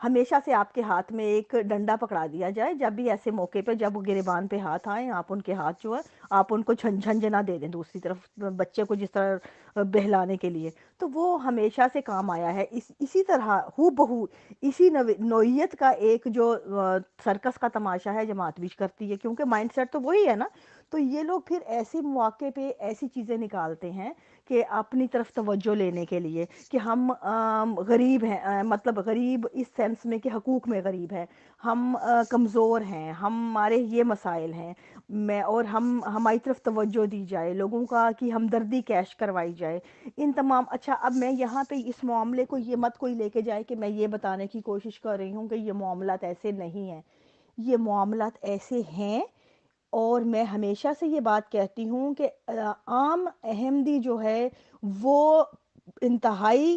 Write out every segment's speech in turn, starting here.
ہمیشہ سے آپ کے ہاتھ میں ایک ڈنڈا پکڑا دیا جائے، جب بھی ایسے موقع پہ جب وہ گریبان پہ ہاتھ آئیں، آپ ان کے ہاتھ جو ہے آپ ان کو جھنجھنا دے دیں دوسری طرف بچے کو جس طرح بہلانے کے لیے، تو وہ ہمیشہ سے کام آیا ہے۔ اسی طرح ہو بہو اسی نوعیت کا ایک جو سرکس کا تماشا ہے جماعت بھی کرتی ہے، کیونکہ مائنڈ سیٹ تو وہی ہے نا۔ تو یہ لوگ پھر ایسے مواقع پہ ایسی چیزیں نکالتے ہیں کہ اپنی طرف توجہ لینے کے لیے کہ ہم غریب ہیں، مطلب غریب اس سینس میں کہ حقوق میں غریب ہے، ہم کمزور ہیں، ہمارے یہ مسائل ہیں، اور ہماری طرف توجہ دی جائے، لوگوں کا کی ہمدردی کیش کروائی جائے، ان تمام۔ اچھا اب میں یہاں پہ اس معاملے کو یہ مت کوئی لے کے جائے کہ میں یہ بتانے کی کوشش کر رہی ہوں کہ یہ معاملات ایسے نہیں ہیں، یہ معاملات ایسے ہیں۔ اور میں ہمیشہ سے یہ بات کہتی ہوں کہ عام احمدی جو ہے وہ انتہائی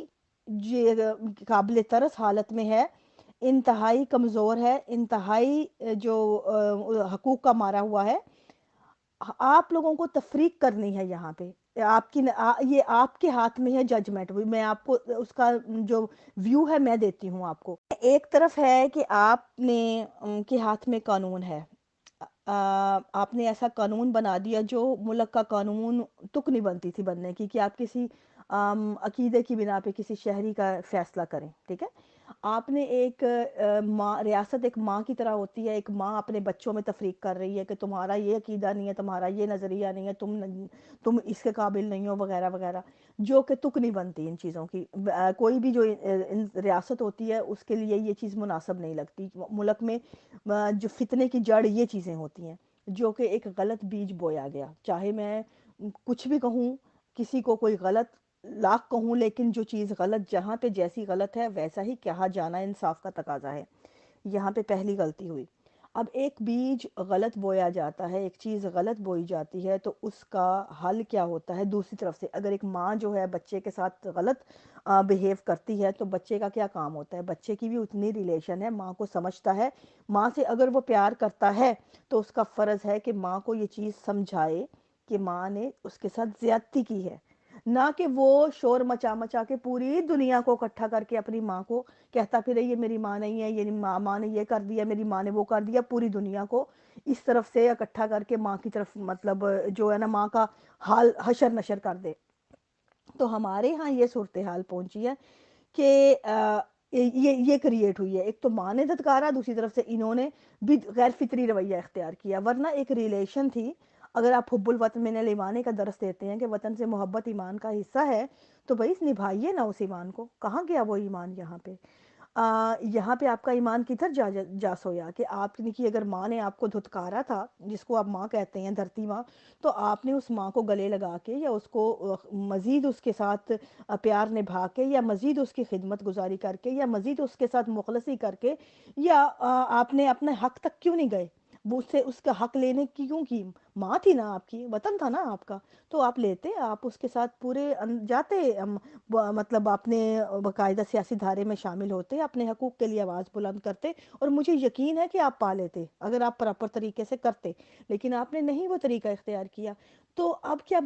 قابل ترس حالت میں ہے، انتہائی کمزور ہے، انتہائی جو حقوق کا مارا ہوا ہے۔ آپ لوگوں کو تفریق کرنی ہے یہاں پہ، آپ کی یہ آپ کے ہاتھ میں ہے ججمنٹ، میں آپ کو اس کا جو ویو ہے میں دیتی ہوں آپ کو۔ ایک طرف ہے کہ آپ نے کے ہاتھ میں قانون ہے، آپ نے ایسا قانون بنا دیا جو ملک کا قانون تک نہیں بنتی تھی بننے کی، کہ آپ کسی عقیدے کی بنا پہ کسی شہری کا فیصلہ کریں، ٹھیک ہے۔ آپ نے ایک ماں، ریاست ایک ماں کی طرح ہوتی ہے، ایک ماں اپنے بچوں میں تفریق کر رہی ہے کہ تمہارا یہ عقیدہ نہیں ہے، تمہارا یہ نظریہ نہیں ہے، تم اس کے قابل نہیں ہو، وغیرہ وغیرہ، جو کہ تک نہیں بنتی ان چیزوں کی۔ کوئی بھی جو ریاست ہوتی ہے اس کے لیے یہ چیز مناسب نہیں لگتی۔ ملک میں جو فتنے کی جڑ یہ چیزیں ہوتی ہیں جو کہ ایک غلط بیج بویا گیا، چاہے میں کچھ بھی کہوں، کسی کو کوئی غلط لاکھ کہوں، لیکن جو چیز غلط جہاں پہ جیسی غلط ہے ویسا ہی کہا جانا انصاف کا تقاضا ہے۔ یہاں پہ پہلی غلطی ہوئی۔ اب ایک بیج غلط بویا جاتا ہے، ایک چیز غلط بوئی جاتی ہے، تو اس کا حل کیا ہوتا ہے؟ دوسری طرف سے اگر ایک ماں جو ہے بچے کے ساتھ غلط بیہیو کرتی ہے تو بچے کا کیا کام ہوتا ہے؟ بچے کی بھی اتنی ریلیشن ہے، ماں کو سمجھتا ہے، ماں سے اگر وہ پیار کرتا ہے تو اس کا فرض ہے کہ ماں کو یہ چیز سمجھائے کہ ماں نے اس کے ساتھ زیادتی کی ہے، نہ کہ وہ شور مچا مچا کے پوری دنیا کو اکٹھا کر کے اپنی ماں کو کہتا پھر یہ میری ماں نہیں ہے، یہ ماں نے یہ کر دیا، میری ماں نے وہ کر دیا، پوری دنیا کو اس طرف سے اکٹھا کر کے ماں کی طرف مطلب جو ہے نا ماں کا حال حشر نشر کر دے۔ تو ہمارے ہاں یہ صورتحال پہنچی ہے کہ یہ کریٹ ہوئی ہے، ایک تو ماں نے دھتکارا، دوسری طرف سے انہوں نے بھی غیر فطری رویہ اختیار کیا۔ ورنہ ایک ریلیشن تھی، اگر آپ حب الوطن من الایمان کا درس دیتے ہیں کہ وطن سے محبت ایمان کا حصہ ہے، تو بھائی نبھائیے نا اس ایمان کو۔ کہاں گیا وہ ایمان یہاں پہ؟ یہاں پہ آپ کا ایمان کدھر جا سویا کہ آپ کی اگر ماں نے آپ کو دھتکارا تھا، جس کو آپ ماں کہتے ہیں، دھرتی ماں، تو آپ نے اس ماں کو گلے لگا کے یا اس کو مزید اس کے ساتھ پیار نبھا کے یا مزید اس کی خدمت گزاری کر کے یا مزید اس کے ساتھ مخلصی کر کے، یا آپ نے اپنے حق تک کیوں نہیں گئے؟ وہ سے اس کا حق لینے کی کیوں کی؟ ماں تھی نا آپ کی، وطن تھا نا آپ کا، تو آپ لیتے، آپ اس کے ساتھ پورے جاتے، مطلب اپنے باقاعدہ سیاسی دھارے میں شامل ہوتے، اپنے حقوق کے لیے آواز بلند کرتے، اور مجھے یقین ہے کہ آپ پا لیتے اگر آپ پراپر طریقے سے کرتے، لیکن آپ نے نہیں وہ طریقہ اختیار کیا۔ تو اب کیا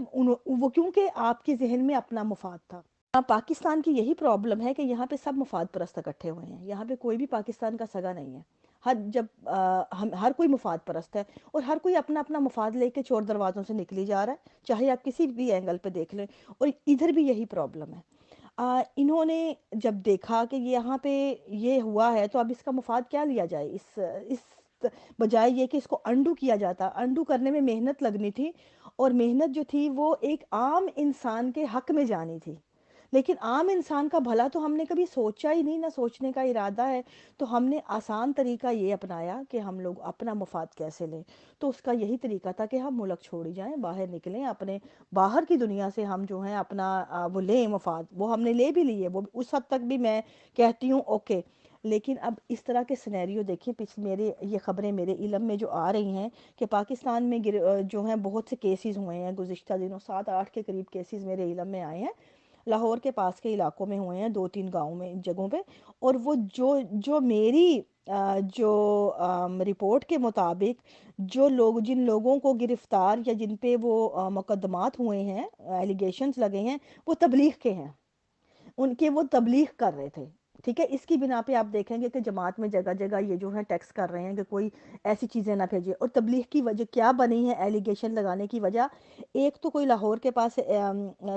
وہ کیونکہ آپ کے ذہن میں اپنا مفاد تھا۔ پاکستان کی یہی پرابلم ہے کہ یہاں پہ سب مفاد پرست اکٹھے ہوئے ہیں، یہاں پہ کوئی بھی پاکستان کا سگا نہیں ہے، ہر کوئی مفاد پرست ہے، اور ہر کوئی اپنا اپنا مفاد لے کے چور دروازوں سے نکلی جا رہا ہے، چاہے آپ کسی بھی اینگل پہ دیکھ لیں، اور ادھر بھی یہی پرابلم ہے۔ انہوں نے جب دیکھا کہ یہاں پہ یہ ہوا ہے تو اب اس کا مفاد کیا لیا جائے، اس بجائے یہ کہ اس کو انڈو کیا جاتا، انڈو کرنے میں محنت لگنی تھی، اور محنت جو تھی وہ ایک عام انسان کے حق میں جانی تھی، لیکن عام انسان کا بھلا تو ہم نے کبھی سوچا ہی نہیں، نہ سوچنے کا ارادہ ہے، تو ہم نے آسان طریقہ یہ اپنایا کہ ہم لوگ اپنا مفاد کیسے لیں، تو اس کا یہی طریقہ تھا کہ ہم ملک چھوڑی جائیں، باہر نکلیں، اپنے باہر کی دنیا سے ہم جو ہیں اپنا وہ لیں مفاد، وہ ہم نے لے بھی لیے، وہ اس حد تک بھی میں کہتی ہوں اوکے۔ لیکن اب اس طرح کے سینیریو دیکھیں، میرے یہ خبریں میرے علم میں جو آ رہی ہیں کہ پاکستان میں جو ہیں بہت سے کیسز ہوئے ہیں گزشتہ دنوں، 7-8 کے قریب کیسز میرے علم میں آئے ہیں، لاہور کے پاس کے علاقوں میں ہوئے ہیں، 2-3 گاؤں میں جگہوں پہ، اور وہ جو میری جو رپورٹ کے مطابق جن لوگوں کو گرفتار یا جن پہ وہ مقدمات ہوئے ہیں، ایلیگیشنز لگے ہیں، وہ تبلیغ کے ہیں، ان کے وہ تبلیغ کر رہے تھے، ٹھیک ہے، اس کی بنا پہ آپ دیکھیں گے کہ جماعت میں جگہ جگہ یہ جو ہے ٹیکس کر رہے ہیں کہ کوئی ایسی چیزیں نہ بھیجے. اور تبلیغ کی وجہ کیا بنی ہے ایلیگیشن لگانے کی وجہ؟ ایک تو کوئی لاہور کے پاس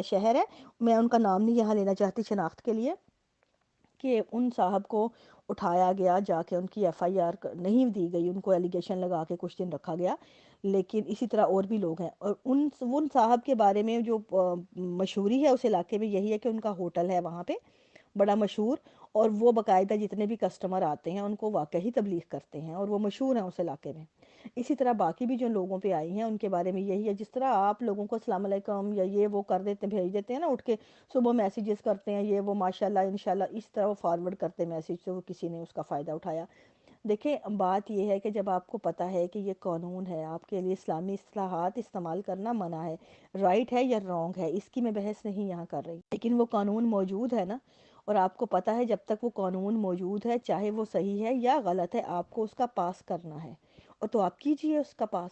شہر ہے، میں ان کا نام نہیں یہاں لینا چاہتی شناخت کے لیے، کہ ان صاحب کو اٹھایا گیا، جا کے ان کی ایف آئی آر نہیں دی گئی، ان کو ایلیگیشن لگا کے کچھ دن رکھا گیا. لیکن اسی طرح اور بھی لوگ ہیں، اور ان صاحب کے بارے میں جو مشہوری ہے اس علاقے میں یہی ہے کہ ان کا ہوٹل ہے وہاں پہ بڑا مشہور، اور وہ باقاعدہ جتنے بھی کسٹمر آتے ہیں ان کو واقعی تبلیغ کرتے ہیں، اور وہ مشہور ہیں اس علاقے میں. اسی طرح باقی بھی جو لوگوں پہ آئی ہیں ان کے بارے میں یہی ہے. جس طرح آپ لوگوں کو السلام علیکم یا یہ وہ کر دیتے بھیج دیتے ہیں نا، اٹھ کے صبح میسیجز کرتے ہیں یہ وہ ماشاءاللہ انشاءاللہ، اس طرح وہ فارورڈ کرتے میسیج تو کسی نے اس کا فائدہ اٹھایا. دیکھیں بات یہ ہے کہ جب آپ کو پتہ ہے کہ یہ قانون ہے، آپ کے لیے اسلامی اصطلاحات استعمال کرنا منع ہے، رائٹ ہے یا رانگ ہے، اس کی میں بحث نہیں یہاں کر رہی، لیکن وہ قانون موجود ہے نا، اور آپ کو پتہ ہے جب تک وہ قانون موجود ہے، چاہے وہ صحیح ہے یا غلط ہے، آپ کو اس کا پاس کرنا ہے، اور تو آپ کیجئے اس کا پاس.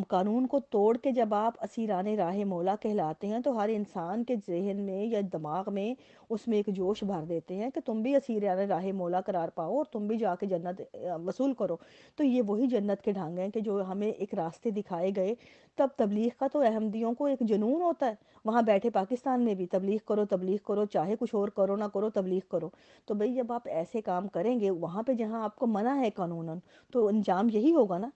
قانون کو توڑ کے جب آپ اسیران راہ مولا کہلاتے ہیں تو ہر انسان کے ذہن میں یا دماغ میں اس میں ایک جوش بھر دیتے ہیں کہ تم بھی اسیران راہ مولا قرار پاؤ اور تم بھی جا کے جنت وصول کرو. تو یہ وہی جنت کے ڈھنگ ہیں کہ جو ہمیں ایک راستے دکھائے گئے. تب تبلیغ کا تو احمدیوں کو ایک جنون ہوتا ہے، وہاں بیٹھے پاکستان میں بھی تبلیغ کرو چاہے کچھ اور کرو نہ کرو تبلیغ کرو. تو بھئی جب آپ ایسے کام کریں گے وہاں پہ جہاں آپ کو منع ہے قانوناً، تو انجام یہی ہوگا نا.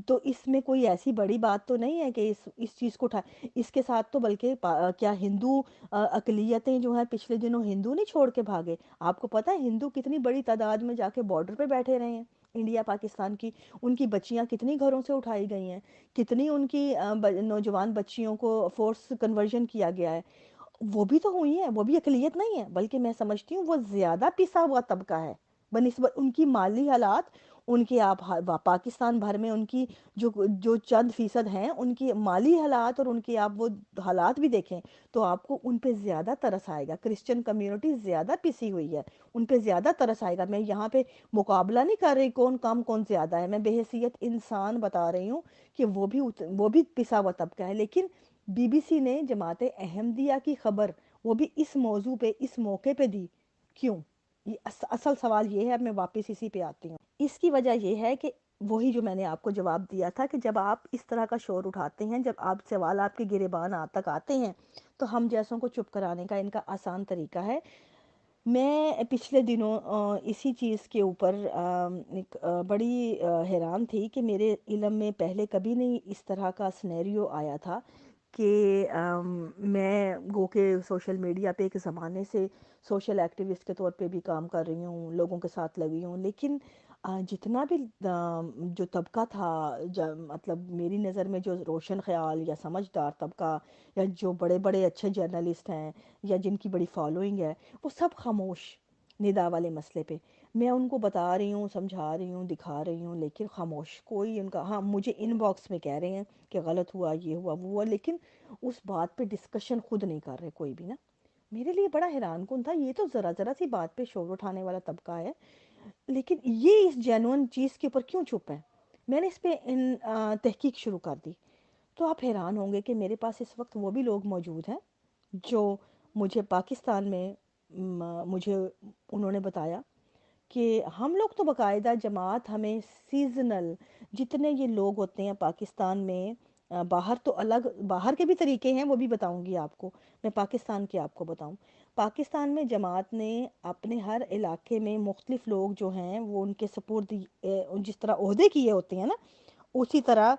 تو اس میں کوئی ایسی بڑی بات تو نہیں ہے کہ اس چیز کو اس کے ساتھ تو بلکہ کیا ہندو اقلیتیں جو ہیں پچھلے دنوں ہندو نہیں چھوڑ کے بھاگے. آپ کو پتہ ہے ہندو کتنی بڑی تعداد میں جا کے بارڈر پہ بیٹھے رہے ہیں انڈیا پاکستان کی، ان کی بچیاں کتنی گھروں سے اٹھائی گئی ہیں، کتنی ان کی نوجوان بچیوں کو فورس کنورژن کیا گیا ہے. وہ بھی تو ہوئی ہیں، وہ بھی اقلیت نہیں ہے، بلکہ میں سمجھتی ہوں وہ زیادہ پسا ہوا طبقہ ہے بنسبت ان کی مالی حالات. ان کے آپ پاکستان بھر میں ان کی جو چند فیصد ہیں ان کی مالی حالات اور ان کی آپ وہ حالات بھی دیکھیں تو آپ کو ان پہ زیادہ ترس آئے گا. کرسچن کمیونٹی زیادہ پسی ہوئی ہے، ان پہ زیادہ ترس آئے گا. میں یہاں پہ مقابلہ نہیں کر رہی کون کم کون زیادہ ہے، میں بحیثیت انسان بتا رہی ہوں کہ وہ بھی پسا ہوا طبقہ ہے. لیکن بی بی سی نے جماعت احمدیہ کی خبر وہ بھی اس موضوع پہ اس موقع پہ دی، کیوں؟ یہ اصل سوال یہ ہے. اب میں واپس اسی پہ آتی ہوں. اس کی وجہ یہ ہے کہ وہی جو میں نے آپ کو جواب دیا تھا کہ جب آپ اس طرح کا شور اٹھاتے ہیں، جب آپ سوال آپ کے گریبان تک آتے ہیں تو ہم جیسوں کو چپ کرانے کا ان کا آسان طریقہ ہے. میں پچھلے دنوں اسی چیز کے اوپر ایک بڑی حیران تھی کہ میرے علم میں پہلے کبھی نہیں اس طرح کا سنیریو آیا تھا کہ میں گو کہ سوشل میڈیا پہ ایک زمانے سے سوشل ایکٹیوسٹ کے طور پہ بھی کام کر رہی ہوں، لوگوں کے ساتھ لگی ہوں، لیکن جتنا بھی جو طبقہ تھا مطلب میری نظر میں جو روشن خیال یا سمجھدار طبقہ یا جو بڑے بڑے اچھے جرنلسٹ ہیں یا جن کی بڑی فالوئنگ ہے، وہ سب خاموش ندا والے مسئلے پہ. میں ان کو بتا رہی ہوں، سمجھا رہی ہوں، دکھا رہی ہوں، لیکن خاموش. کوئی ان کا ہاں مجھے ان باکس میں کہہ رہے ہیں کہ غلط ہوا، یہ ہوا وہ ہوا، لیکن اس بات پہ ڈسکشن خود نہیں کر رہے کوئی بھی نا. میرے لیے بڑا حیران کن تھا، یہ تو ذرا ذرا سی بات پہ شور اٹھانے والا طبقہ ہے، لیکن یہ اس جینوئن چیز کے اوپر کیوں چپ ہے؟ میں نے اس پہ تحقیق شروع کر دی. تو آپ حیران ہوں گے کہ میرے پاس اس وقت وہ بھی لوگ موجود ہیں جو مجھے پاکستان میں مجھے انہوں نے بتایا کہ ہم لوگ تو باقاعدہ جماعت ہمیں سیزنل جتنے یہ لوگ ہوتے ہیں پاکستان میں، باہر تو الگ باہر کے بھی طریقے ہیں وہ بھی بتاؤں گی آپ کو، میں پاکستان کے آپ کو بتاؤں. پاکستان میں جماعت نے اپنے ہر علاقے میں مختلف لوگ جو ہیں وہ ان کے سپورٹ جس طرح عہدے کیے ہوتے ہیں نا، اسی طرح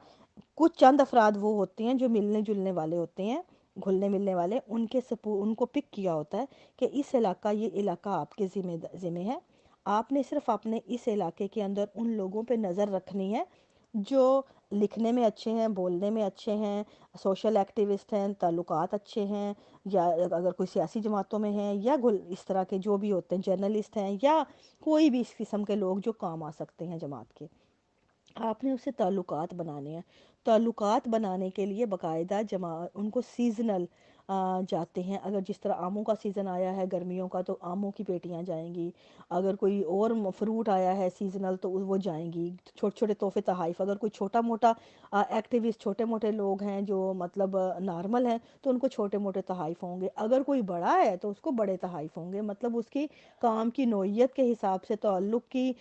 کچھ چند افراد وہ ہوتے ہیں جو ملنے جلنے والے ہوتے ہیں، گھلنے ملنے والے، ان کو پک کیا ہوتا ہے کہ اس علاقہ یہ علاقہ آپ کے ذمہ ہے. آپ نے صرف اپنے اس علاقے کے اندر ان لوگوں پہ نظر رکھنی ہے جو لکھنے میں اچھے ہیں، بولنے میں اچھے ہیں، سوشل ایکٹیوسٹ ہیں، تعلقات اچھے ہیں، یا اگر کوئی سیاسی جماعتوں میں ہیں یا اس طرح کے جو بھی ہوتے ہیں جرنلسٹ ہیں یا کوئی بھی اس قسم کے لوگ جو کام آ سکتے ہیں جماعت کے. آپ نے اس سے تعلقات بنانے ہیں. تعلقات بنانے کے لیے باقاعدہ ان کو سیزنل جاتے ہیں. اگر جس طرح آموں کا سیزن آیا ہے گرمیوں کا تو آموں کی پیٹیاں جائیں گی. اگر کوئی اور فروٹ آیا ہے سیزنل تو وہ جائیں گی. چھوٹے چھوٹے تحفے تحائف، اگر کوئی چھوٹا موٹا ایکٹیوسٹ، چھوٹے موٹے لوگ ہیں جو مطلب نارمل ہیں تو ان کو چھوٹے موٹے تحائف ہوں گے. اگر کوئی بڑا ہے تو اس کو بڑے تحائف ہوں گے. مطلب اس کی کام کی نوعیت کے حساب سے، تعلق کی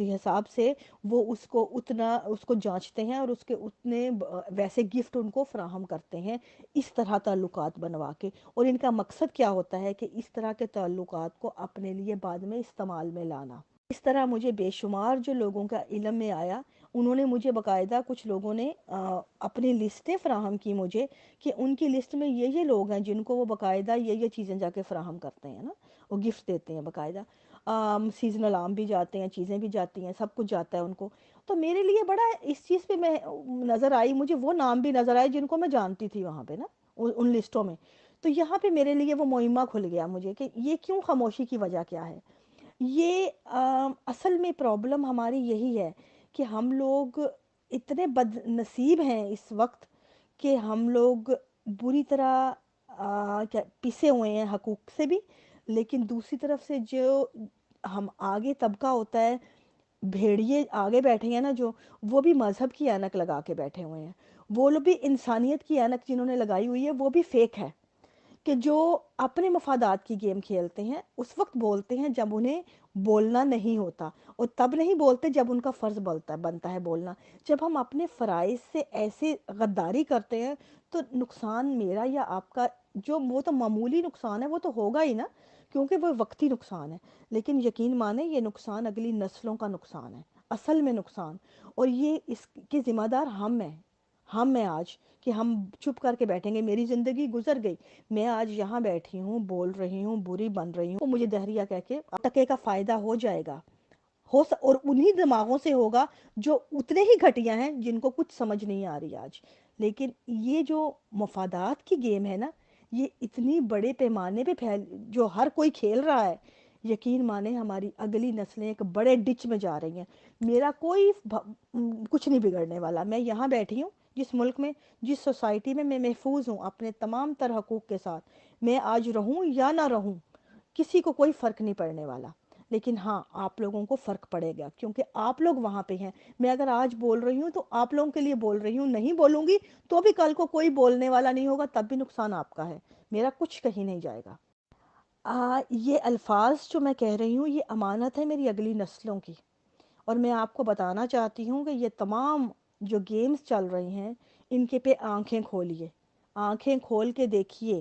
حساب سے وہ اس کو اتنا اس کو جانچتے ہیں اور اس کے اتنے ویسے گفٹ ان کو فراہم کرتے ہیں اس طرح تعلقات بنوا کے. اور ان کا مقصد کیا ہوتا ہے کہ اس طرح کے تعلقات کو اپنے لیے بعد میں استعمال میں لانا. اس طرح مجھے بے شمار جو لوگوں کا علم میں آیا، انہوں نے مجھے باقاعدہ کچھ لوگوں نے اپنی لسٹیں فراہم کی مجھے کہ ان کی لسٹ میں یہ لوگ ہیں جن کو وہ باقاعدہ یہ چیزیں جا کے فراہم کرتے ہیں نا، وہ گفٹ دیتے ہیں باقاعدہ. سیزنل آم بھی جاتے ہیں، چیزیں بھی جاتی ہیں، سب کچھ جاتا ہے ان کو. تو میرے لیے بڑا اس چیز پہ میں نظر آئی، مجھے وہ نام بھی نظر آئے جن کو میں جانتی تھی وہاں پہ نا، ان لسٹوں میں. تو یہاں پہ میرے لیے وہ معمہ کھل گیا مجھے کہ یہ کیوں خاموشی کی وجہ کیا ہے. یہ اصل میں پرابلم ہماری یہی ہے کہ ہم لوگ اتنے بد نصیب ہیں اس وقت کہ ہم لوگ بری طرح پسے ہوئے ہیں حقوق سے بھی. لیکن دوسری طرف سے جو ہم آگے طبقہ ہوتا ہے، بھیڑیے آگے بیٹھے ہیں نا جو، وہ بھی مذہب کی اینک لگا کے بیٹھے ہوئے ہیں. وہ لوگ بھی انسانیت کی اینک جنہوں نے لگائی ہوئی ہے وہ بھی فیک ہے، کہ جو اپنے مفادات کی گیم کھیلتے ہیں اس وقت بولتے ہیں جب انہیں بولنا نہیں ہوتا، اور تب نہیں بولتے جب ان کا فرض بنتا ہے بولنا. جب ہم اپنے فرائض سے ایسے غداری کرتے ہیں تو نقصان میرا یا آپ کا جو وہ تو معمولی نقصان ہے وہ تو ہوگا ہی نا، کیونکہ وہ وقتی نقصان ہے. لیکن یقین مانیں یہ نقصان اگلی نسلوں کا نقصان ہے، اصل میں نقصان. اور یہ اس کے ذمہ دار ہم ہیں آج، کہ ہم چپ کر کے بیٹھیں گے. میری زندگی گزر گئی، میں آج یہاں بیٹھی ہوں، بول رہی ہوں، بری بن رہی ہوں، مجھے دہریہ کہہ کے ٹکے کا فائدہ ہو جائے گا، اور انہی دماغوں سے ہوگا جو اتنے ہی گھٹیا ہیں جن کو کچھ سمجھ نہیں آ رہی آج. لیکن یہ جو مفادات کی گیم ہے نا، یہ اتنی بڑے پیمانے پہ جو ہر کوئی کھیل رہا ہے، یقین مانے ہماری اگلی نسلیں ایک بڑے ڈچ میں جا رہی ہیں. میرا کوئی کچھ نہیں بگڑنے والا. میں یہاں بیٹھی ہوں جس ملک میں، جس سوسائٹی میں محفوظ ہوں اپنے تمام تر حقوق کے ساتھ. میں آج رہوں یا نہ رہوں کسی کو کوئی فرق نہیں پڑنے والا. لیکن ہاں آپ لوگوں کو فرق پڑے گا کیونکہ آپ لوگ وہاں پہ ہیں. میں اگر آج بول رہی ہوں تو آپ لوگوں کے لیے بول رہی ہوں، نہیں بولوں گی تو بھی کل کو کوئی بولنے والا نہیں ہوگا، تب بھی نقصان آپ کا ہے، میرا کچھ کہیں نہیں جائے گا. یہ الفاظ جو میں کہہ رہی ہوں یہ امانت ہے میری اگلی نسلوں کی. اور میں آپ کو بتانا چاہتی ہوں کہ یہ تمام جو گیمز چل رہی ہیں ان کے پہ آنکھیں کھولیے، آنکھیں کھول کے دیکھیے،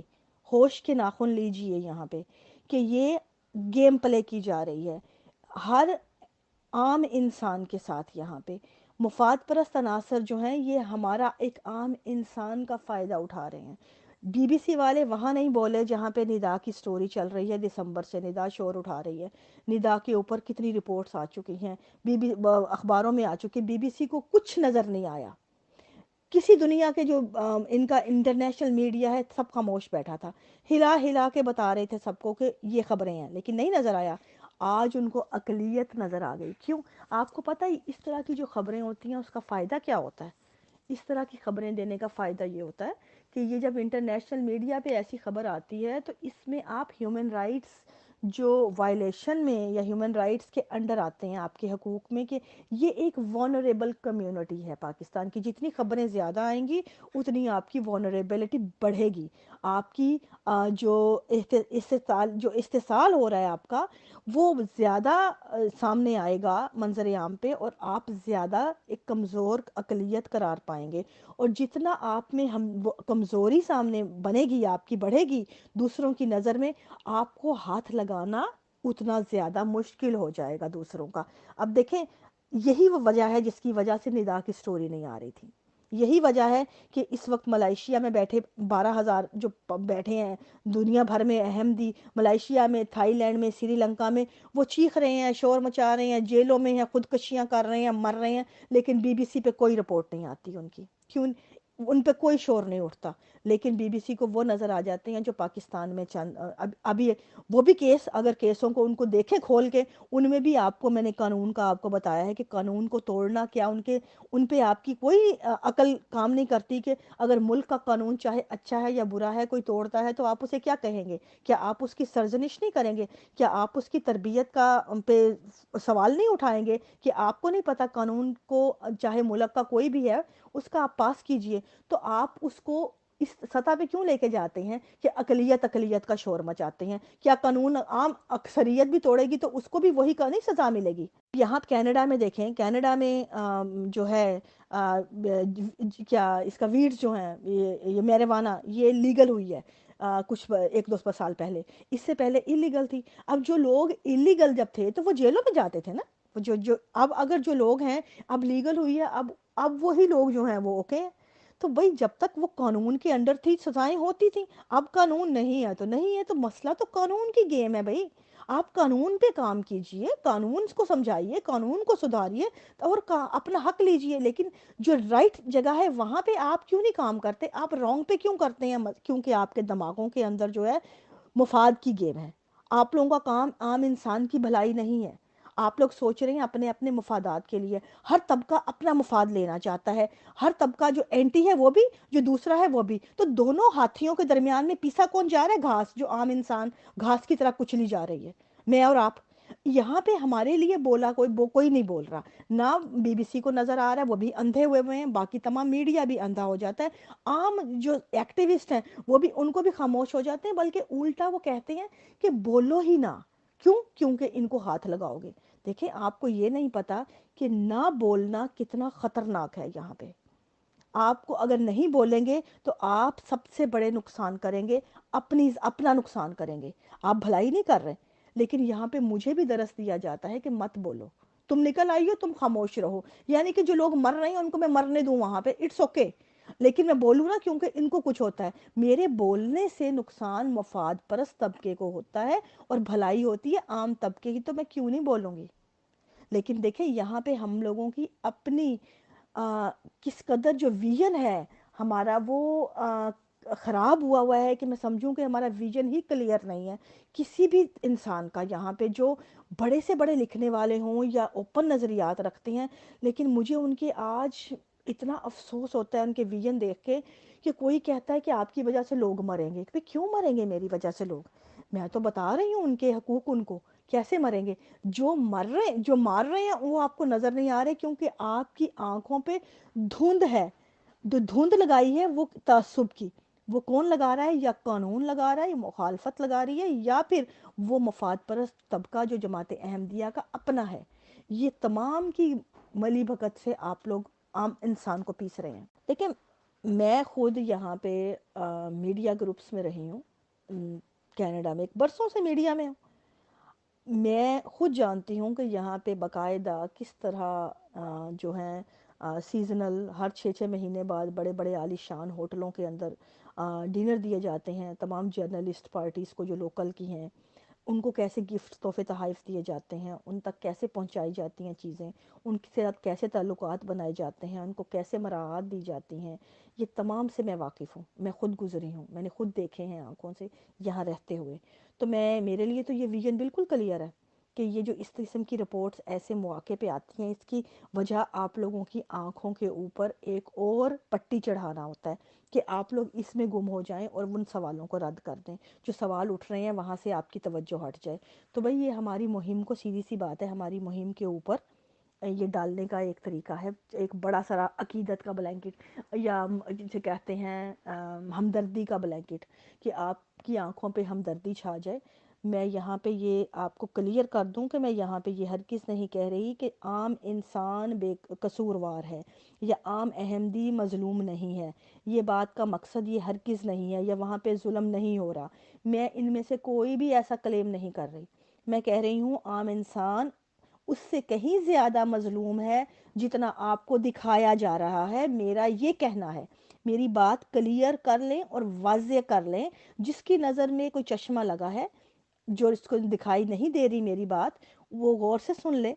ہوش کے ناخن لیجئے یہاں پہ کہ یہ گیم پلے کی جا رہی ہے ہر عام انسان کے ساتھ. یہاں پہ مفاد پرست عناصر جو ہیں یہ ہمارا ایک عام انسان کا فائدہ اٹھا رہے ہیں. بی سی والے وہاں نہیں بولے جہاں پہ ندا کی سٹوری چل رہی ہے، دسمبر سے ندا شور اٹھا رہی ہے. ندا کے اوپر کتنی رپورٹس آ چکی ہیں، اخباروں میں آ چکی. بی سی کو کچھ نظر نہیں آیا. کسی دنیا کے جو ان کا انٹرنیشنل میڈیا ہے سب خاموش بیٹھا تھا، ہلا ہلا کے بتا رہے تھے سب کو کہ یہ خبریں ہیں، لیکن نہیں نظر آیا. آج ان کو اقلیت نظر آ گئی. کیوں؟ آپ کو پتہ ہی اس طرح کی جو خبریں ہوتی ہیں اس کا فائدہ کیا ہوتا ہے. اس طرح کی خبریں دینے کا فائدہ یہ ہوتا ہے کہ یہ جب انٹرنیشنل میڈیا پہ ایسی خبر آتی ہے تو اس میں آپ ہیومن رائٹس جو وائلیشن میں یا ہیومن رائٹس کے انڈر آتے ہیں آپ کے حقوق میں، کہ یہ ایک وانریبل کمیونٹی ہے پاکستان کی. جتنی خبریں زیادہ آئیں گی اتنی آپ کی وانریبلٹی بڑھے گی. آپ کی جو استحصال ہو رہا ہے آپ کا وہ زیادہ سامنے آئے گا منظر عام پہ، اور آپ زیادہ ایک کمزور اقلیت قرار پائیں گے. اور جتنا آپ میں کمزوری سامنے بنے گی، آپ کی بڑھے گی دوسروں کی نظر میں، آپ کو ہاتھ لگانا اتنا زیادہ مشکل ہو جائے گا دوسروں کا. اب دیکھیں یہی وہ وجہ ہے جس کی وجہ سے ندا کی سٹوری نہیں آ رہی تھی. یہی وجہ ہے کہ اس وقت ملائیشیا میں بیٹھے 12,000 جو بیٹھے ہیں دنیا بھر میں، احمدی ملائیشیا میں، تھائی لینڈ میں، سری لنکا میں، وہ چیخ رہے ہیں، شور مچا رہے ہیں، جیلوں میں ہیں، خودکشیاں کر رہے ہیں، مر رہے ہیں، لیکن بی سی پہ کوئی رپورٹ نہیں آتی ان کی. کیوں؟ ان پہ کوئی شور نہیں اٹھتا. لیکن بی بی سی کو وہ نظر آ جاتے ہیں جو پاکستان میں چند ابھی وہ بھی کیس، اگر کیسوں کو ان کو دیکھیں کھول کے، ان میں بھی آپ کو میں نے قانون کا آپ کو بتایا ہے کہ قانون کو توڑنا کیا، ان پہ آپ کی کوئی عقل کام نہیں کرتی کہ اگر ملک کا قانون چاہے اچھا ہے یا برا ہے کوئی توڑتا ہے تو آپ اسے کیا کہیں گے؟ کیا آپ اس کی سرزنش نہیں کریں گے؟ کیا آپ اس کی تربیت کا پہ سوال نہیں اٹھائیں گے کہ آپ کو نہیں پتہ قانون کو، چاہے ملک کا کوئی بھی ہے، اس کا آپ پاس کیجئے؟ تو آپ اس کو اس سطح پہ کیوں لے کے جاتے ہیں کہ اقلیت کا شور مچاتے ہیں؟ کیا قانون عام اکثریت بھی توڑے گی تو اس کو بھی وہی کا نہیں سزا ملے گی؟ یہاں کینیڈا میں دیکھیں، کینیڈا میں جو ہے کیا اس کا ویڈز جو ہیں، یہ میریوانا یہ لیگل ہوئی ہے کچھ ایک دو سال پہلے، اس سے پہلے اللیگل تھی۔ اب جو لوگ اللیگل جب تھے تو وہ جیلوں میں جاتے تھے نا، جو اب اگر جو لوگ ہیں اب لیگل ہوئی ہے، اب وہی لوگ جو ہیں وہ اوکے ہیں۔ تو بھئی جب تک وہ قانون کے انڈر تھی سزائیں ہوتی تھیں، اب قانون نہیں ہے تو نہیں ہے، تو مسئلہ تو قانون کی گیم ہے بھئی۔ آپ قانون پہ کام کیجئے، قانون کو سمجھائیے، قانون کو سدھاریے اور اپنا حق لیجئے، لیکن جو رائٹ جگہ ہے وہاں پہ آپ کیوں نہیں کام کرتے؟ آپ رانگ پہ کیوں کرتے ہیں؟ کیونکہ آپ کے دماغوں کے اندر جو ہے مفاد کی گیم ہے۔ آپ لوگوں کا کام عام انسان کی بھلائی نہیں ہے۔ آپ لوگ سوچ رہے ہیں اپنے اپنے مفادات کے لیے، ہر طبقہ اپنا مفاد لینا چاہتا ہے، ہر طبقہ جو اینٹی ہے وہ بھی، جو دوسرا ہے وہ بھی، تو دونوں ہاتھیوں کے درمیان میں پیسا کون جا رہا ہے؟ گھاس، جو عام انسان گھاس کی طرح کچلی جا رہی ہے، میں اور آپ۔ یہاں پہ ہمارے لیے بولا کوئی نہیں بول رہا، نہ بی بی سی کو نظر آ رہا ہے، وہ بھی اندھے ہوئے ہیں، باقی تمام میڈیا بھی اندھا ہو جاتا ہے، عام جو ایکٹیوسٹ ہیں وہ بھی، ان کو بھی خاموش ہو جاتے ہیں، بلکہ الٹا وہ کہتے ہیں کہ بولو ہی نہ۔ کیوں؟ کیونکہ ان کو ہاتھ لگاؤ گے۔ دیکھیں آپ کو یہ نہیں پتا کہ نہ بولنا کتنا خطرناک ہے۔ یہاں پہ آپ کو اگر نہیں بولیں گے تو آپ سب سے بڑے نقصان کریں گے، اپنا نقصان کریں گے۔ آپ بھلائی نہیں کر رہے، لیکن یہاں پہ مجھے بھی درس دیا جاتا ہے کہ مت بولو، تم نکل آئیو، تم خاموش رہو، یعنی کہ جو لوگ مر رہے ہیں ان کو میں مرنے دوں وہاں پہ، اٹس اوکے، لیکن میں بولوں نا کیونکہ ان کو کچھ ہوتا ہے۔ میرے بولنے سے نقصان مفاد پرست طبقے کو ہوتا ہے اور بھلائی ہوتی ہے عام طبقے کی، تو میں کیوں نہیں بولوں گی؟ لیکن دیکھیں یہاں پہ ہم لوگوں کی اپنی کس قدر جو ویژن ہے ہمارا وہ خراب ہوا ہے، کہ میں سمجھوں کہ ہمارا ویژن ہی کلیئر نہیں ہے کسی بھی انسان کا۔ یہاں پہ جو بڑے سے بڑے لکھنے والے ہوں یا اوپن نظریات رکھتے ہیں، لیکن مجھے ان کے آج اتنا افسوس ہوتا ہے ان کے ویژن دیکھ کے، کہ کوئی کہتا ہے کہ آپ کی وجہ سے لوگ مریں گے۔ کہ کیوں مریں گے میری وجہ سے لوگ؟ میں تو بتا رہی ہوں ان کے حقوق، ان کو کیسے مریں گے؟ جو مار رہے ہیں وہ آپ کو نظر نہیں آ رہے، کیونکہ آپ کی آنکھوں پہ دھند ہے، جو دھند لگائی ہے وہ تعصب کی۔ وہ کون لگا رہا ہے؟ یا قانون لگا رہا ہے، یا مخالفت لگا رہی ہے، یا پھر وہ مفاد پرست طبقہ جو جماعت احمدیہ کا اپنا ہے۔ یہ تمام کی ملی بھگت سے آپ لوگ عام انسان کو پیس رہے ہیں۔ لیکن میں خود یہاں پہ میڈیا گروپس میں رہی ہوں، کینیڈا میں ایک برسوں سے میڈیا میں ہوں۔ میں خود جانتی ہوں کہ یہاں پہ باقاعدہ کس طرح جو ہیں سیزنل، ہر 6 مہینے بعد بڑے بڑے عالی شان ہوٹلوں کے اندر ڈنر دیے جاتے ہیں تمام جرنلسٹ پارٹیز کو جو لوکل کی ہیں، ان کو کیسے گفٹ تحفے تحائف دیے جاتے ہیں، ان تک کیسے پہنچائی جاتی ہیں چیزیں، ان کے ساتھ کیسے تعلقات بنائے جاتے ہیں، ان کو کیسے مراعات دی جاتی ہیں، یہ تمام سے میں واقف ہوں۔ میں خود گزری ہوں، میں نے خود دیکھے ہیں آنکھوں سے یہاں رہتے ہوئے۔ تو میرے لیے تو یہ ویژن بالکل کلیئر ہے کہ یہ جو اس قسم کی رپورٹس ایسے مواقع پہ آتی ہیں، اس کی وجہ آپ لوگوں کی آنکھوں کے اوپر ایک اور پٹی چڑھانا ہوتا ہے کہ آپ لوگ اس میں گم ہو جائیں اور ان سوالوں کو رد کر دیں، جو سوال اٹھ رہے ہیں وہاں سے آپ کی توجہ ہٹ جائے۔ تو بھئی یہ ہماری مہم کو، سیدھی سی بات ہے، ہماری مہم کے اوپر یہ ڈالنے کا ایک طریقہ ہے، ایک بڑا سارا عقیدت کا بلینکٹ، یا جسے کہتے ہیں ہمدردی کا بلینکٹ، کہ آپ کی آنکھوں پہ ہمدردی چھا جائے۔ میں یہاں پہ یہ آپ کو کلیئر کر دوں کہ میں یہاں پہ یہ ہرگز نہیں کہہ رہی کہ عام انسان بے قصوروار ہے یا عام احمدی مظلوم نہیں ہے، یہ بات کا مقصد یہ ہرگز نہیں ہے، یا وہاں پہ ظلم نہیں ہو رہا۔ میں ان میں سے کوئی بھی ایسا کلیم نہیں کر رہی۔ میں کہہ رہی ہوں عام انسان اس سے کہیں زیادہ مظلوم ہے جتنا آپ کو دکھایا جا رہا ہے۔ میرا یہ کہنا ہے، میری بات کلیئر کر لیں اور واضح کر لیں، جس کی نظر میں کوئی چشمہ لگا ہے، جو اس کو دکھائی نہیں دے رہی میری بات، وہ غور سے سن لے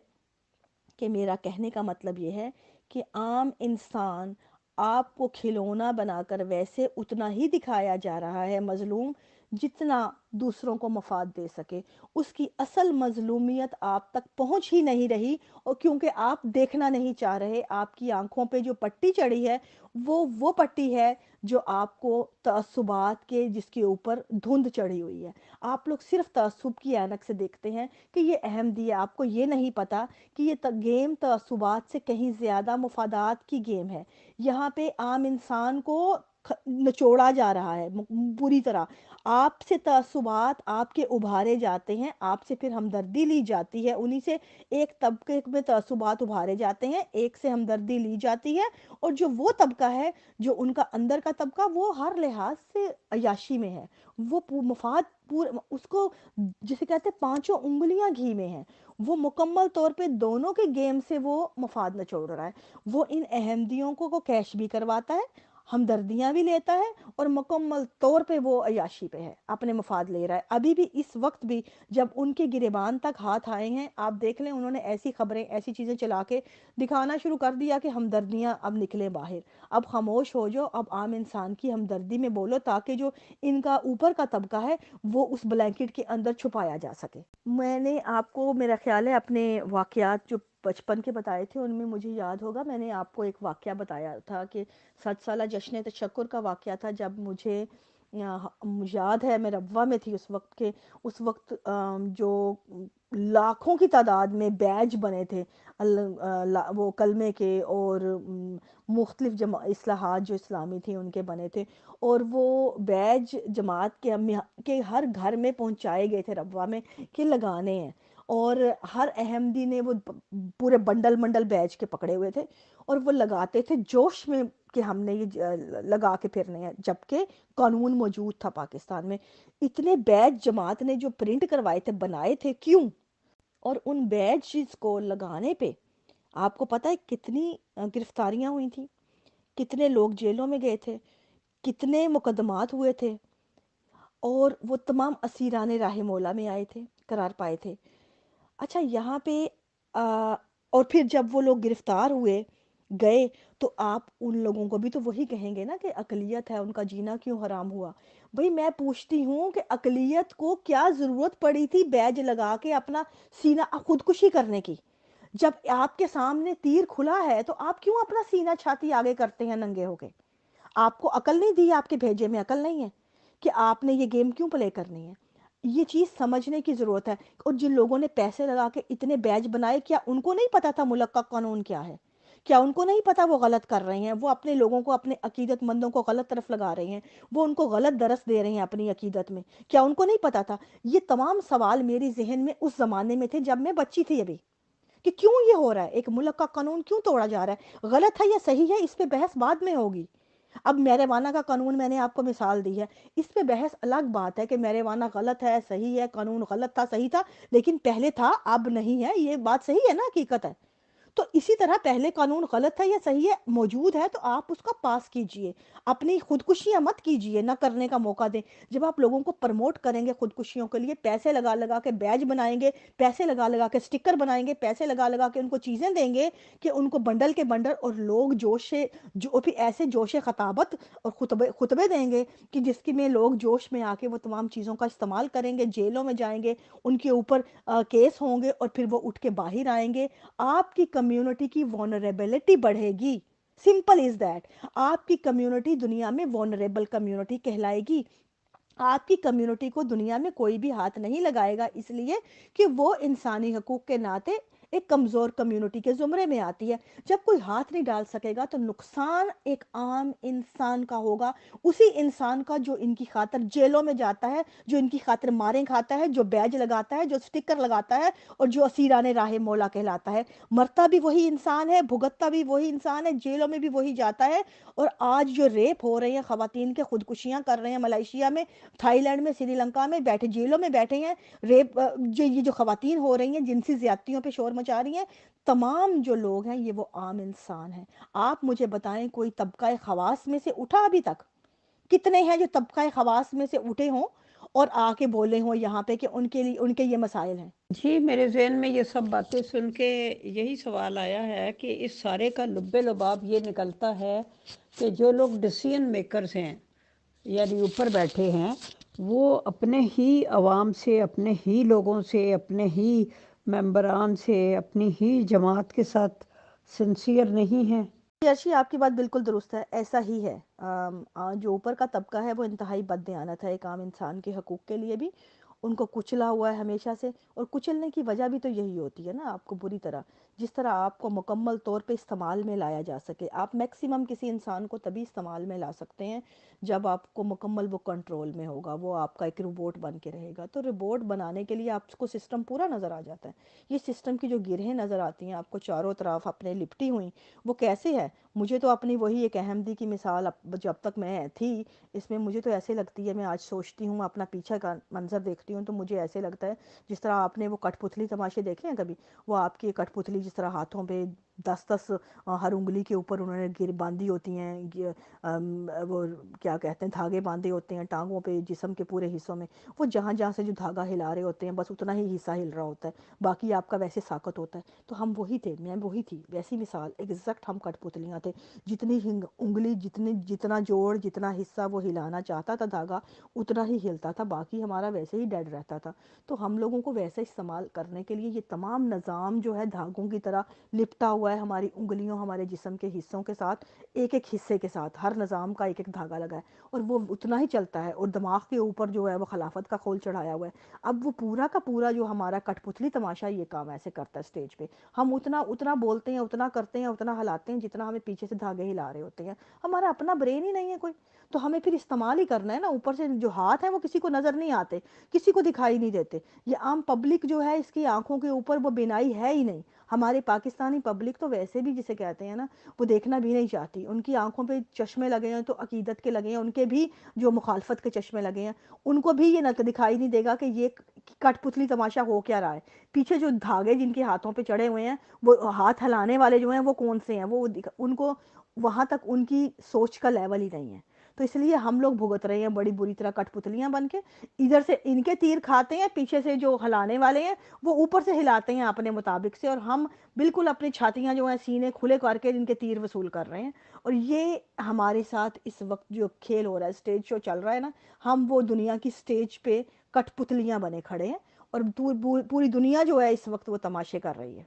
کہ میرا کہنے کا مطلب یہ ہے کہ عام انسان آپ کو کھلونا بنا کر ویسے اتنا ہی دکھایا جا رہا ہے مظلوم جتنا دوسروں کو مفاد دے سکے. اس کی اصل مظلومیت آپ تک پہنچ ہی نہیں رہی، اور کیونکہ آپ دیکھنا نہیں چاہ رہے، آپ کی آنکھوں پہ جو پٹی چڑھی ہے وہ پٹی ہے جو آپ کو تعصبات کے، جس کے اوپر دھند چڑھی ہوئی ہے. آپ لوگ صرف تعصب کی اینک سے دیکھتے ہیں کہ یہ احمدی ہے، آپ کو یہ نہیں پتا کہ یہ گیم تعصبات سے کہیں زیادہ مفادات کی گیم ہے. یہاں پہ عام انسان کو نچوڑا جا رہا ہے بری طرح. آپ سے تعصبات آپ کے ابھارے جاتے ہیں، آپ سے پھر ہمدردی لی جاتی ہے، انہی سے ایک طبقے میں تعصبات ابھارے جاتے ہیں، ایک سے ہمدردی لی جاتی ہے، اور جو وہ طبقہ ہے، جو ان کا اندر کا طبقہ، وہ ہر لحاظ سے عیاشی میں ہے. وہ مفاد اس کو جسے کہتے ہیں پانچوں انگلیاں گھی میں ہیں، وہ مکمل طور پہ دونوں کے گیم سے وہ مفاد نچوڑ رہا ہے. وہ ان احمدیوں کو کیش بھی کرواتا ہے، ہمدردیاں بھی لیتا ہے، اور مکمل طور پہ وہ عیاشی پہ ہے، اپنے مفاد لے رہا ہے. ابھی بھی اس وقت بھی جب ان کے گریبان تک ہاتھ آئے ہیں، آپ دیکھ لیں انہوں نے ایسی خبریں، ایسی چیزیں چلا کے دکھانا شروع کر دیا کہ ہمدردیاں اب نکلے باہر. اب خاموش ہو جاؤ، اب عام انسان کی ہمدردی میں بولو، تاکہ جو ان کا اوپر کا طبقہ ہے وہ اس بلینکٹ کے اندر چھپایا جا سکے. میں نے آپ کو، میرا خیال ہے، اپنے واقعات جو بچپن کے بتائے تھے، ان میں مجھے یاد ہوگا میں نے آپ کو ایک واقعہ بتایا تھا کہ 7 سالہ جشن تشکر کا واقعہ تھا، جب مجھے یاد ہے میں ربوہ میں تھی اس وقت جو لاکھوں کی تعداد میں بیج بنے تھے وہ کلمے کے، اور مختلف اصلاحات جو اسلامی تھی ان کے بنے تھے، اور وہ بیج جماعت کے ہر گھر میں پہنچائے گئے تھے ربوہ میں کہ لگانے ہیں. اور ہر احمدی نے وہ پورے بنڈل بیج کے پکڑے ہوئے تھے، اور وہ لگاتے تھے جوش میں کہ ہم نے یہ لگا کے پھرنے ہیں، جبکہ قانون موجود تھا پاکستان میں. اتنے بیج جماعت نے جو پرنٹ کروائے تھے، بنائے تھے، کیوں؟ اور ان بیج کو لگانے پہ آپ کو پتہ ہے کتنی گرفتاریاں ہوئی تھیں، کتنے لوگ جیلوں میں گئے تھے، کتنے مقدمات ہوئے تھے، اور وہ تمام اسیران راہ مولا میں آئے تھے، قرار پائے تھے. اچھا، یہاں پہ اور پھر جب وہ لوگ گرفتار ہوئے گئے، تو آپ ان لوگوں کو بھی تو وہی کہیں گے نا کہ اقلیت ہے، ان کا جینا کیوں حرام ہوا. بھئی میں پوچھتی ہوں کہ اقلیت کو کیا ضرورت پڑی تھی بیج لگا کے اپنا سینہ خودکشی کرنے کی؟ جب آپ کے سامنے تیر کھلا ہے تو آپ کیوں اپنا سینہ چھاتی آگے کرتے ہیں ننگے ہو کے؟ آپ کو عقل نہیں دی، آپ کے بھیجے میں عقل نہیں ہے کہ آپ نے یہ گیم کیوں پلے کرنی ہے؟ یہ چیز سمجھنے کی ضرورت ہے. اور جن لوگوں نے پیسے لگا کے اتنے بیج بنائے، کیا ان کو نہیں پتا تھا ملک کا قانون کیا ہے؟ کیا ان کو نہیں پتا وہ غلط کر رہے ہیں؟ وہ اپنے لوگوں کو، اپنے عقیدت مندوں کو غلط طرف لگا رہے ہیں، وہ ان کو غلط درس دے رہے ہیں اپنی عقیدت میں. کیا ان کو نہیں پتا تھا؟ یہ تمام سوال میری ذہن میں اس زمانے میں تھے جب میں بچی تھی ابھی، کہ کیوں یہ ہو رہا ہے، ایک ملک کا قانون کیوں توڑا جا رہا ہے؟ غلط ہے یا صحیح ہے، اس پہ بحث بعد میں ہوگی. اب میرے کا قانون میں نے آپ کو مثال دی ہے، اس پہ بحث الگ بات ہے کہ میرے غلط ہے، صحیح ہے، قانون غلط تھا، صحیح تھا، لیکن پہلے تھا اب نہیں ہے، یہ بات صحیح ہے نا، حقیقت ہے. تو اسی طرح پہلے قانون غلط ہے یا صحیح ہے، موجود ہے، تو آپ اس کا پاس کیجئے، اپنی خودکشیاں مت کیجئے، نہ کرنے کا موقع دیں. جب آپ لوگوں کو پرموٹ کریں گے خودکشیوں کے لیے، پیسے لگا لگا کے بیج بنائیں گے، پیسے لگا لگا کے سٹکر بنائیں گے، پیسے لگا لگا کے ان کو چیزیں دیں گے کہ ان کو بنڈل کے بنڈل، اور لوگ پھر ایسے جوش خطابت اور خطبے دیں گے کہ جس کی میں لوگ جوش میں آ کے وہ تمام چیزوں کا استعمال کریں گے، جیلوں میں جائیں گے، ان کے اوپر کیس ہوں گے، اور پھر وہ اٹھ کے باہر آئیں گے. آپ کی کمیونٹی کی وولنریبلٹی بڑھے گی. Simple is that. آپ کی کمیونٹی دنیا میں وولنریبل کمیونٹی کہلائے گی. آپ کی کمیونٹی کو دنیا میں کوئی بھی ہاتھ نہیں لگائے گا، اس لیے کہ وہ انسانی حقوق کے ناطے ایک کمزور کمیونٹی کے زمرے میں آتی ہے. جب کوئی ہاتھ نہیں ڈال سکے گا تو نقصان ایک عام انسان کا ہوگا، اسی انسان کا جو ان کی خاطر جیلوں میں جاتا ہے، جو ان کی خاطر ماریں کھاتا ہے، جو بیج لگاتا ہے، جو سٹکر لگاتا ہے، اور جو اسیران راہ مولا کہلاتا ہے. مرتا بھی وہی انسان ہے، بھگتتا بھی وہی انسان ہے، جیلوں میں بھی وہی جاتا ہے. اور آج جو ریپ ہو رہے ہیں، خواتین کے خودکشیاں کر رہے ہیں ملائیشیا میں، تھائی لینڈ میں، سری لنکا میں، بیٹھے جیلوں میں بیٹھے ہیں، ریپ یہ جو خواتین ہو رہی ہیں، جنسی زیادتیوں پہ شور مچا رہی ہیں، تمام جو لوگ ہیں یہ وہ عام انسان ہیں. آپ مجھے بتائیں کوئی طبقہ خواص میں سے اٹھا ابھی تک؟ کتنے ہیں جو طبقہ خواص میں سے اٹھے ہوں اور آ کے بولے ہوں یہاں پہ کہ ان کے لیے ان کے یہ مسائل ہیں؟ جی میرے ذہن میں یہ سب باتیں سن کے یہی سوال آیا ہے کہ اس سارے کا لب لباب یہ نکلتا ہے کہ جو لوگ ڈیسیژن میکرز ہیں یعنی اوپر بیٹھے ہیں، وہ اپنے ہی عوام سے، اپنے ہی لوگوں سے، اپنے ہی ممبران سے، اپنی ہی جماعت کے ساتھ سنسیئر نہیں ہیں۔ اچھی، آپ کی بات بالکل درست ہے، ایسا ہی ہے۔ جو اوپر کا طبقہ ہے وہ انتہائی بددیانت ہے ایک عام انسان کے حقوق کے لیے بھی، ان کو کچلا ہوا ہے ہمیشہ سے، اور کچلنے کی وجہ بھی تو یہی ہوتی ہے نا، آپ کو بری طرح، جس طرح آپ کو مکمل طور پہ استعمال میں لایا جا سکے۔ آپ میکسیمم کسی انسان کو تبھی استعمال میں لا سکتے ہیں جب آپ کو مکمل وہ کنٹرول میں ہوگا، وہ آپ کا ایک روبوٹ بن کے رہے گا۔ تو روبوٹ بنانے کے لیے آپ کو سسٹم پورا نظر آ جاتا ہے، یہ سسٹم کی جو گرہیں نظر آتی ہیں آپ کو چاروں طرف اپنے لپٹی ہوئیں، وہ کیسے ہے؟ مجھے تو اپنی وہی ایک احمدی کی مثال جب تک میں تھی اس میں، مجھے تو ایسے لگتی ہے، میں آج سوچتی ہوں، اپنا پیچھے کا منظر دیکھتی ہوں تو مجھے ایسے لگتا ہے جس طرح آپ نے وہ کٹ پتلی تماشے دیکھے ہیں کبھی، وہ آپ کی کٹ پتلی جس طرح ہاتھوں پہ 10 ہر انگلی کے اوپر انہوں نے گر باندھی ہوتی ہیں، وہ کیا کہتے ہیں، دھاگے باندھے ہوتے ہیں ٹانگوں پہ، جسم کے پورے حصوں میں، وہ جہاں جہاں سے جو دھاگا ہلا رہے ہوتے ہیں بس اتنا ہی حصہ ہل رہا ہوتا ہے، باقی آپ کا ویسے ساکت ہوتا ہے۔ تو ہم وہی تھے، میں وہی تھی، ویسی مثال ایگزیکٹ ہم کٹ پتلیاں تھے، جتنی انگلی جتنا جوڑ جتنا حصہ وہ ہلانا چاہتا تھا دھاگا اتنا ہی ہلتا تھا، باقی ہمارا ویسے ہی ڈیڈ رہتا تھا۔ تو ہم لوگوں کو ویسے استعمال کرنے کے لیے یہ تمام نظام جو ہے دھاگوں کی طرح لپٹا ہوا ہے ہماری انگلیوں، ہمارے جسم کے حصوں کے ساتھ، ایک ایک حصے کے ساتھ ہر نظام کا ایک ایک دھاگا لگا ہے، اور وہ اتنا ہی چلتا ہے، اور دماغ کے اوپر جو ہے وہ خلافت کا خول چڑھایا ہوا ہے۔ اب وہ پورا کا پورا جو ہمارا کٹ پتلی تماشا یہ کام ایسے کرتا ہے اسٹیج پہ، ہم اتنا بولتے ہیں، اتنا کرتے ہیں، اتنا ہلاتے ہیں جتنا ہمیں پیچھے سے دھاگے ہلا رہے ہوتے ہیں، ہمارا اپنا برین ہی نہیں ہے کوئی، تو ہمیں پھر استعمال ہی کرنا ہے نا۔ اوپر سے جو ہاتھ ہیں وہ کسی کو نظر نہیں آتے، کسی کو دکھائی نہیں دیتے، یہ عام پبلک جو ہے اس کی آنکھوں کے اوپر وہ بینائی ہے ہی نہیں۔ ہمارے پاکستانی پبلک تو ویسے بھی جسے کہتے ہیں نا، وہ دیکھنا بھی نہیں چاہتی، ان کی آنکھوں پہ چشمے لگے ہیں تو عقیدت کے لگے ہیں، ان کے بھی جو مخالفت کے چشمے لگے ہیں، ان کو بھی یہ نہ دکھائی نہیں دے گا کہ یہ کٹ پتلی تماشا ہو کیا رہا ہے، پیچھے جو دھاگے جن کے ہاتھوں پہ چڑھے ہوئے ہیں، وہ ہاتھ ہلانے والے جو ہیں وہ کون سے ہیں، وہ ان کو وہاں تک ان کی سوچ کا لیول ہی نہیں ہے۔ تو اس لیے ہم لوگ بھگت رہے ہیں بڑی بری طرح کٹ پتلیاں بن کے، ادھر سے ان کے تیر کھاتے ہیں، پیچھے سے جو ہلانے والے ہیں وہ اوپر سے ہلاتے ہیں اپنے مطابق سے، اور ہم بالکل اپنی چھاتیاں جو ہیں سینے کھلے کر کے ان کے تیر وصول کر رہے ہیں۔ اور یہ ہمارے ساتھ اس وقت جو کھیل ہو رہا ہے، اسٹیج شو چل رہا ہے نا، ہم وہ دنیا کی اسٹیج پہ کٹ پتلیاں بنے کھڑے ہیں، اور پوری دنیا جو ہے اس وقت وہ تماشے کر رہی ہے۔